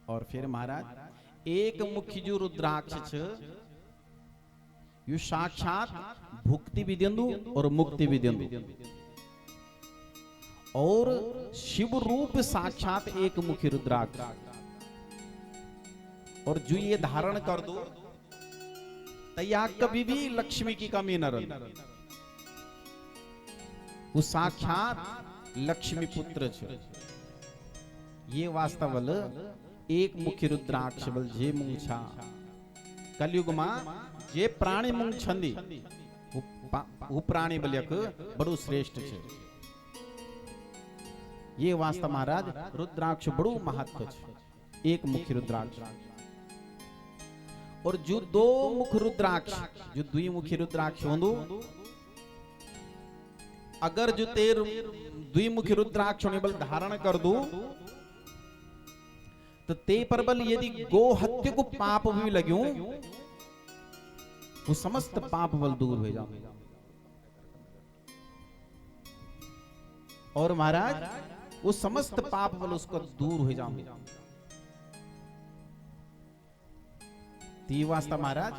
और फिर महाराज एक मुखी जो रुद्राक्ष छ यु साक्षात भुक्ति भी देंदु और मुक्ति भी देंदु और शिव रूप साक्षात एक मुखी रुद्राक्ष और जो ये धारण कर दो तो या कभी भी लक्ष्मी की कमी न रहे। वो साक्षात लक्ष्मी पुत्र छ ये वास्तवल एक मुखी रुद्राक्ष बल जे मुंग छा कलयुग मा जे प्राणी मुंग छंदी वो प्राणी बल्यक बड़ो श्रेष्ठ छे। ये वास्तव महाराज रुद्राक्ष बड़ो महत्व छे एक मुखी रुद्राक्ष। और जो दो मुख रुद्राक्ष जो द्विमुखी रुद्राक्ष होंदु अगर जो तेर द्विमुखी रुद्राक्ष होने बल धारण कर दो तो ते पर बल यदि गो हत्या को पाप भी लग्यो वो समस्त पाप बल दूर हो जाओ। और महाराज वो समस्त पाप बल उसको दूर हो जाओ। ती वास्ता महाराज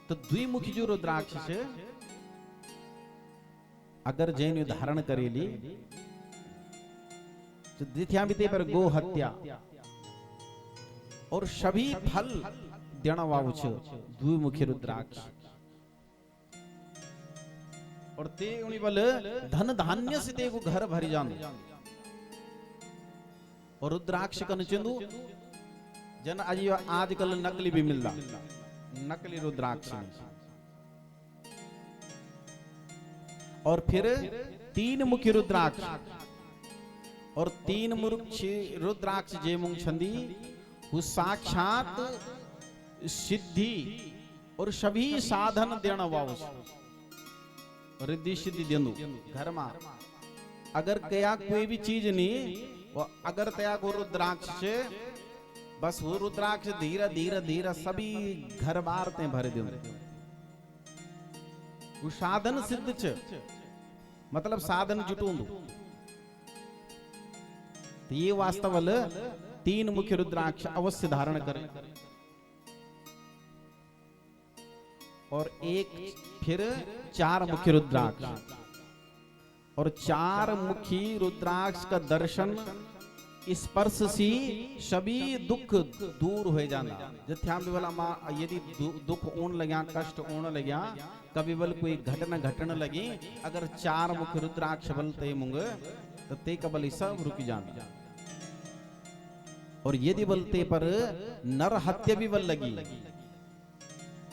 तो द्विमुखी जो रुद्राक्ष है अगर जैन धारण करेली तो दिथ्या बीते पर गो हत्या और सभी फल देना वाव छ द्विमुखी रुद्राक्ष। और ते उनी बल धन धान्य से ते को घर भरी जान। और रुद्राक्ष कन चंदू जन आजकल नकली भी मिलता नकली रुद्राक्ष। और फिर तीन मुखी रुद्राक्ष और तीन मुखी रुद्राक्ष जे मुंग छंदी वो साक्षात सिद्धि और सभी साधन देना वाव रिद्धि सिद्धि देंदु घर में। अगर कया कोई भी चीज नहीं वो अगर तया को रुद्राक्ष से बस वो रुद्राक्ष धीरे धीरे धीरे सभी घर बार ते भर देंदु। वो साधन सिद्ध छ मतलब साधन जुटूंदु। तो ये वास्तवल तीन मुख्य रुद्राक्ष अवश्य धारण करें। और एक फिर चार मुखी रुद्राक्ष और चार मुखी रुद्राक्ष का दर्शन स्पर्श सी सभी दुख दूर हो जाना। जथ्याम वाला माँ यदि दुख ओन लग्या कष्ट ओन लग्या कभी बल कोई घटना घटन लगी अगर चार मुख रुद्राक्ष बल ते मुंग तो ते कबल सब रुक जाना। और यदि बलते पर नर हत्या भी बल लगी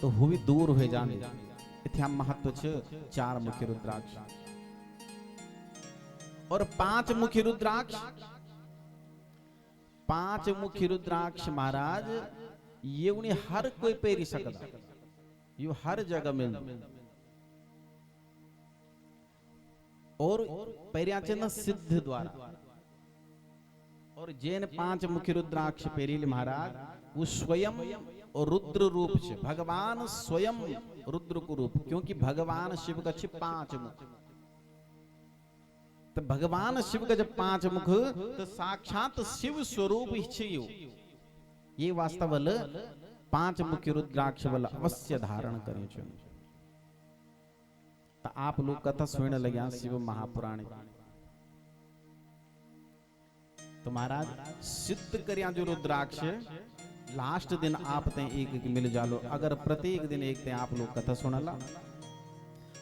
तो हुई दूर हो जाने। इत्याम महत्व छ चार मुखी रुद्राक्ष। और पांच मुखी रुद्राक्ष पांच मुखी रुद्राक्ष महाराज ये उन्हें हर कोई पेरी सकता ये हर जगह मिल। और पेरियाचन सिद्ध द्वारा। और जैन पांच मुखी रुद्राक्ष पेरील महाराज वो स्वयं रुद्र रूप से भगवान स्वयं रुद्र को रूप क्योंकि भगवान शिव का छ पांच मुख। तो भगवान शिव का जब पांच मुख तो साक्षात शिव स्वरूप ही ये वास्तवल पांच मुख्य रुद्राक्ष बल अवश्य धारण करें। तो आप लोग कथा सुनने लगे शिव महापुराण। तो महाराज सिद्ध करिया जो रुद्राक्ष लास्ट दिन आप ते एक मिल जालो। अगर प्रत्येक दिन एक ते आप लोग कथा सुनला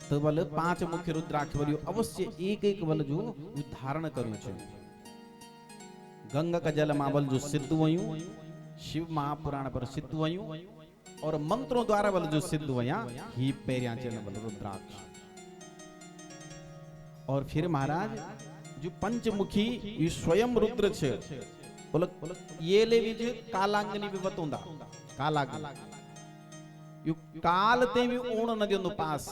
तो बल पांच मुख्य रुद्राक्ष बलियो अवश्य एक एक बल जो धारण करू छे। गंगा का जल मावल जो सिद्ध वयू शिव महापुराण पर सिद्ध वयू और मंत्रों द्वारा बल जो सिद्ध वया ही पेरिया चल बल रुद्राक्ष। और फिर महाराज जो पंचमुखी ये स्वयं रुद्र छे बोल ये ले विज कालांगनी भी बतौंदा कालांग यु काल ते भी ओण न देंदो पास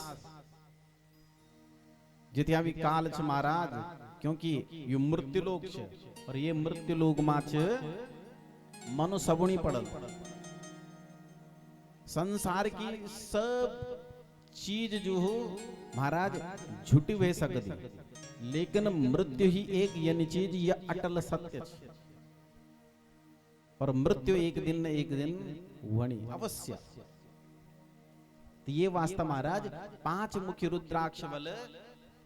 जितिया भी काल छ महाराज क्योंकि ये मृत्यु लोक छे। और ये मृत्यु लोक मा छ मनु सबुणी पड़ल संसार की सब चीज जो हो महाराज झूठी वे सकती लेकिन मृत्यु ही एक यानी चीज यह अटल सत्य है और मृत्यु एक दिन न एक दिन वणी अवश्य। तो ये वास्तव महाराज 5 मुख्य रुद्राक्ष बल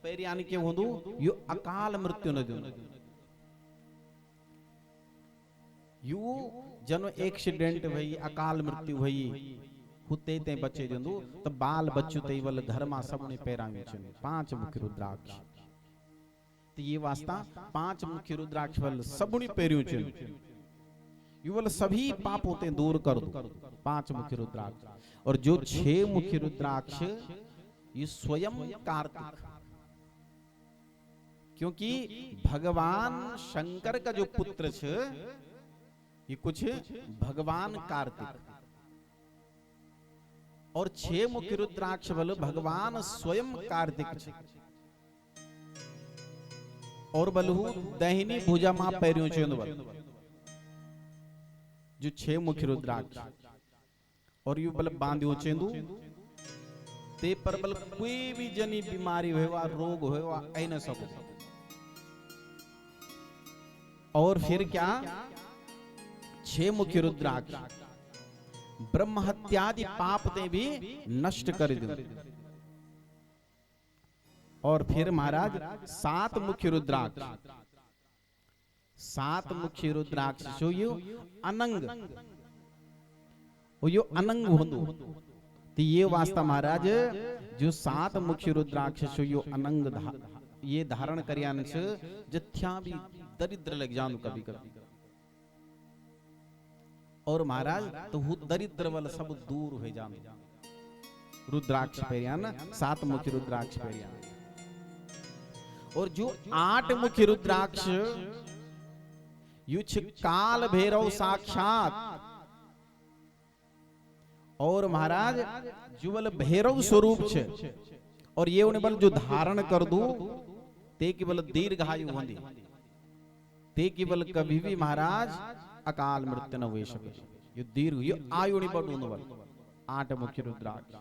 पेरियान के होंदु यो अकाल मृत्यु न दो यू जनो एक्सीडेंट भई अकाल मृत्यु भई हुते ते बचे जंदु तो बाल बच्चू ते वल घर मा सबने पेरावी छन 5 मुख्य रुद्राक्ष। तो ये वास्ता 5 मुख्य रुद्राक्ष वल सबनी पेरियो छन यू वल सभी पाप होते दूर कर दो 5 मुख्य रुद्राक्ष। और जो 6 मुख्य रुद्राक्ष ये स्वयं कार्तिक, क्योंकि भगवान शंकर का जो पुत्र छ ये कुछ भगवान कार्तिक और 6 मुख्य रुद्राक्ष बल भगवान स्वयं कार्तिक छ और बलहु दहिनी भुजा मा पैरियो छेंद बल जो 6 मुख्य रुद्राक्ष और यू बल बांध्यो चेंदू ते पर बल कोई भी जनी बीमारी होवा रोग होवा ऐ न सको। और फिर क्या 6 मुख्य रुद्राक्ष ब्रह्म हत्यादि पाप ते भी नष्ट कर दे। और फिर महाराज 7 मुख्य रुद्राक्ष 7 मुख्य रुद्राक्ष जो यो अनंग यो अनंग होंदु। तो ये वास्ता महाराज जो 7 मुख्य रुद्राक्ष जो यो अनंग ये धारण करियान से जथ्या भी दरिद्र लग जानु कभी कभी। और महाराज तो हु दरिद्र वाला सब दूर हो जानु रुद्राक्ष पेरियान 7 मुख्य रुद्राक्ष पेरियान। और जो 8 मुख्य रुद्राक्ष युछ काल भैरव साक्षात और महाराज जुवल भैरव स्वरूप छे और ये उन्हें बल जो धारण कर दू ते केवल दीर्घायु होंदी ते केवल कभी भी महाराज अकाल मृत्यु न हुए सके। ये दीर्घ ये आयु नहीं बढ़ बल 8 मुख्य रुद्राक्ष।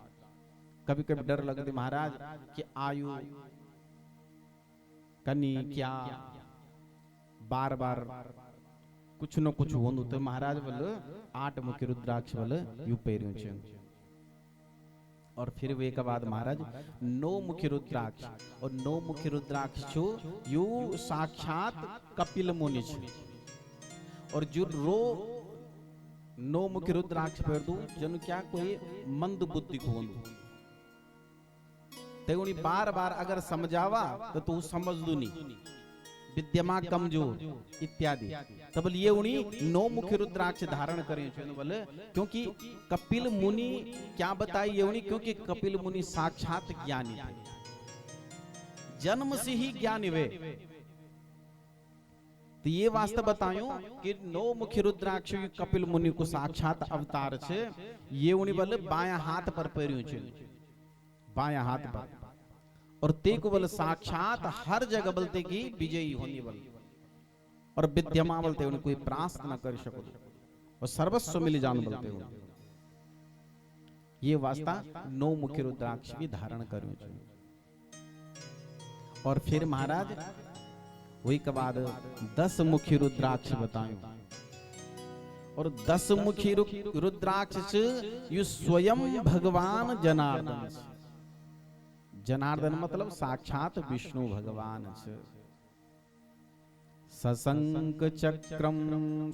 कभी कभी डर लगते महाराज कि आयु कनी क्या बार बार कुछ न कुछ होंदु तो महाराज बल 8 मुख्य रुद्राक्ष बल यू पेरियो छे। और फिर वे के बाद महाराज 9 मुख्य रुद्राक्ष और 9 मुख्य रुद्राक्ष छो यू साक्षात कपिल मुनि छे। और जो 9 मुख्य रुद्राक्ष पेर दू जन क्या कोई मंद बुद्धि को होंदु ते उनी बार बार अगर समझावा तो तू समझ दू नहीं विद्यमा कमजोर इत्यादि तब ये उनी 9 मुख्य रुद्राक्ष धारण करें बोले। क्योंकि कपिल मुनि क्या बताइए उनी क्योंकि कपिल मुनि साक्षात ज्ञानी थे जन्म से ही ज्ञानी वे। तो ये वास्तव बतायो कि 9 मुख्य रुद्राक्ष कपिल मुनि को साक्षात अवतार छे। ये उनी बोले बाया हाथ पर पेरियो छे बाया हाथ पर और ते को बल साक्षात हर जगह बलते की विजयी होने बल और विद्यमा बलते उन्हें कोई प्रास्त न कर सको और सर्वस्व मिल जान बलते हो। ये वास्ता 9 मुख्य रुद्राक्ष भी धारण करो। और फिर महाराज वही के बाद 10 मुख्य रुद्राक्ष बतायो। और 10 मुख्य रुद्राक्ष यु स्वयं भगवान जनार्दन जनार्दन मतलब साक्षात विष्णु भगवान छ। सशंक चक्रम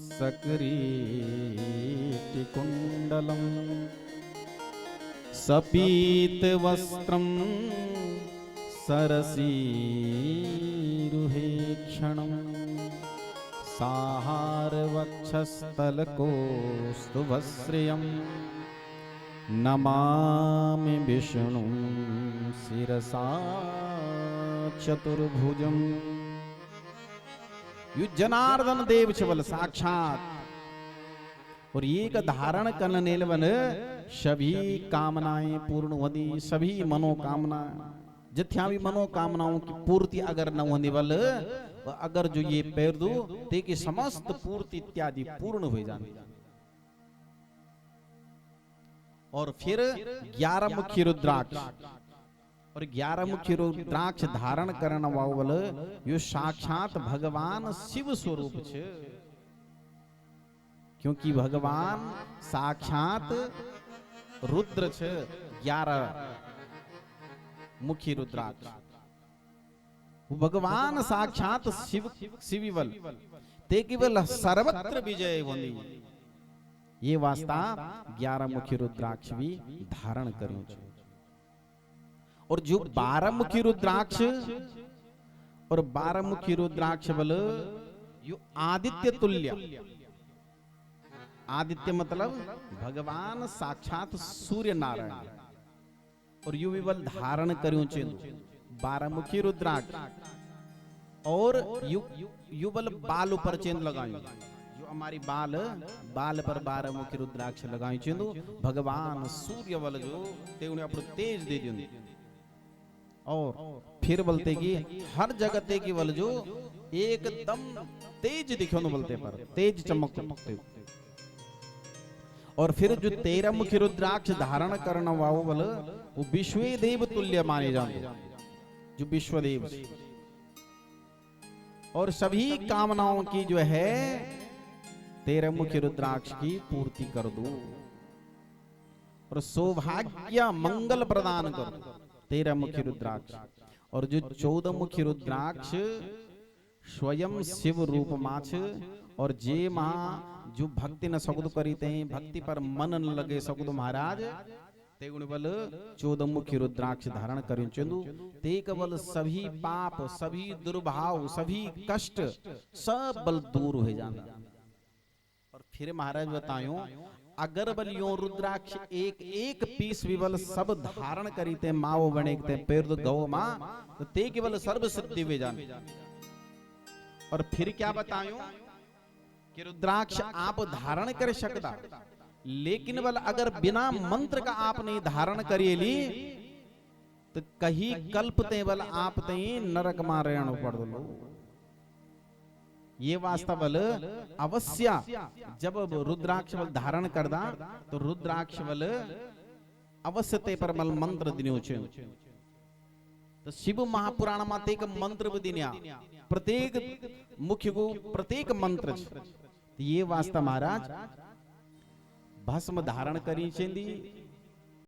सक्रीटि कुंडलम सपीत वस्त्रम सरसीरुहे क्षणम साहार वक्षस्थल कौस्तुभश्रियम नमामि विष्णु शिरसा चतुर्भुजम। यु जनार्दन देव छबल साक्षात और ये का धारण करने वन सभी कामनाएं पूर्ण होती सभी मनोकामना जिथ्या भी मनोकामनाओं की पूर्ति अगर न होने वाले अगर जो ये पैर दो ते की समस्त पूर्ति इत्यादि पूर्ण हो जाने। और फिर 11 मुख्य रुद्राक्ष और 11 मुखी रुद्राक्ष धारण करने वालो यो साक्षात भगवान शिव स्वरूप छे, क्योंकि भगवान साक्षात रुद्र छे। 11 मुखी रुद्राक्ष भगवान साक्षात शिव शिविवल ते केवल सर्वत्र विजय होनी। ये वास्ता 11 मुखी रुद्राक्ष भी धारण कर्યું છે। और जो 12 मुखी रुद्राक्ष और 12 मुखी रुद्राक्ष बल यो आदित्य तुल्य, आदित्य मतलब भगवान साक्षात सूर्य नारायण, और यु भी बल धारण कर्યું છે 12 मुखी रुद्राक्ष। और यु बल बाल ऊपर चेंद लगाયું, जो हमारी बाल पर 12 मुखी रुद्राक्ष लगाયું છે भगवान सूर्य बल जो ते उन्हें अपने तेज दे दियो। और फिर बोलते कि हर जगते की बल जो एकदम तेज दिखो बोलते पर तेज चमकते। और फिर जो 13 मुखी रुद्राक्ष धारण करना वाओ बल वो विश्वदेव तुल्य माने जाते, जो विश्वदेव। और सभी कामनाओं की जो है 13 मुखी रुद्राक्ष की पूर्ति कर दो, और सौभाग्य मंगल प्रदान कर दो 13 मुखी रुद्राक्ष। और जो 14 मुखी रुद्राक्ष स्वयं शिव रूप माछ, और जे महा जो भक्ति न सकुद करीते हैं, भक्ति पर मन न लगे सकुद महाराज ते गुण बल 14 मुखी रुद्राक्ष धारण करें चंदु ते केवल सभी पाप, सभी दुर्भाव, सभी कष्ट सब बल दूर हो जाना। और फिर महाराज बतायो अगर बल यो रुद्राक्ष एक एक पीस विबल सब धारण करीते माओ बनेते पैर तो गौ मां तो ते केवल सर्व सिद्धि वे जान। और फिर क्या बतायो कि रुद्राक्ष आप धारण कर सकता, लेकिन बल अगर बिना मंत्र का आप नहीं धारण करिएली तो कहीं कल्पते बल आप ते नरक में रहना पड़ लो। ये वास्तव बल अवश्य जब रुद्राक्ष बल धारण करदा तो रुद्राक्ष बल अवश्य ते पर बल मंत्र दिन्यो छे। तो शिव महापुराण में एक मंत्र भी दिन्या, प्रत्येक मुख्य को प्रत्येक मंत्र छे। ये वास्ता महाराज भस्म धारण करी छेंदी